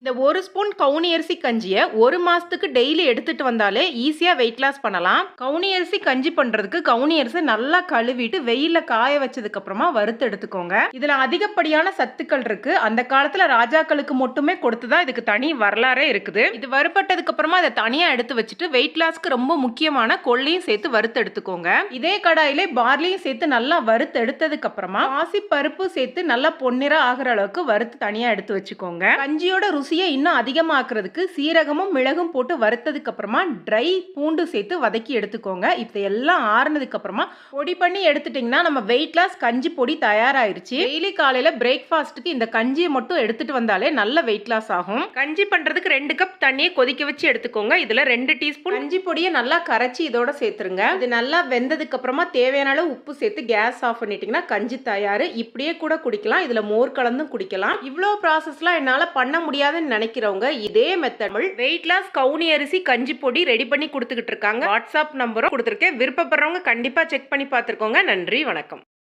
இந்த 1 ஸ்பூன் கவுனி அரிசி கஞ்சிய 1 மாசத்துக்கு டெய்லி எடுத்துட்டு வந்தாலே ஈஸியா வெயிட் லாஸ் பண்ணலாம். கவுனி அரிசி கஞ்சி பண்றதுக்கு கவுனி அரிசி நல்லா கழுவிட்டு வெயில்ல காய வச்சதுக்கு அப்புறமா வறுத்து எடுத்துக்கோங்க. இதுல அதிகப்படியான சத்துக்கள் இருக்கு. அந்த காலத்துல ராஜாக்களுக்கு மட்டுமே கொடுத்ததா இதுக்கு தனி வரலாறே இருக்குது. இது வறுபட்டதுக்கு அப்புறமா இதை தனியா எடுத்து வச்சுட்டு வெயிட் லாஸ்க்கு ரொம்ப முக்கியமான கொள்ளையும் சேர்த்து வறுத்து எடுத்துக்கோங்க. இதே கடாயிலே பார்லியும் சேர்த்து நல்லா வறுத்து எடுத்ததுக்கு அப்புறமா பாசி பருப்பு சேர்த்து நல்லா பொன்னிறம் ஆகிற அளவுக்கு வறுத்து தனியா எடுத்து வச்சுக்கோங்க. கஞ்சியோட ருசியை இன்னும் அதிகமாக்குறதுக்கு சீரகமும் மிளகும் போட்டு வறுத்ததுக்கு அப்புறமா ட்ரை பூண்டு சேர்த்து வதக்கி எடுத்துக்கோங்க. இது எல்லாம் ஆறுனதுக்கு அப்புறமா பொடி பண்ணி எடுத்துட்டீங்கன்னா நம்ம வெயிட் லாஸ் கஞ்சி பொடி தயாராயிருச்சு. டெய்லி காலையில பிரேக்ஃபாஸ்ட்டுக்கு இந்த கஞ்சியை மட்டும் எடுத்துட்டு வந்தாலே நல்ல வெயிட் லாஸ் ஆகும். கஞ்சி பண்றதுக்கு 2 கப் தண்ணியை கொதிக்க வச்சு எடுத்துக்கோங்க. இதுல 2 டீஸ்பூன் கஞ்சி பொடியை நல்லா கரைச்சி இதோட சேர்த்துருங்க. இது நல்லா வெந்ததுக்கு அப்புறமா தேவையான அளவு உப்பு சேர்த்து கேஸ் ஆஃப் பண்ணிட்டீங்கன்னா கஞ்சி தயார். இப்படியே கூட குடிக்கலாம். இதுல மோர் கலந்தும் குடிக்கலாம். இவ்வளோ ப்ராசஸ்லாம் என்னால பண்ண முடியாதுன்னு நினைக்கிறவங்க இதே மெத்தட் வெயிட் லாஸ் கவுனி அரிசி கஞ்சி பொடி ரெடி பண்ணி கொடுத்துக்கிட்டு இருக்காங்க. வாட்ஸ்அப் நம்பரும் கொடுத்துருக்கேன். விருப்பப்படுறவங்க கண்டிப்பா செக் பண்ணி பார்த்துக்கோங்க. நன்றி, வணக்கம்.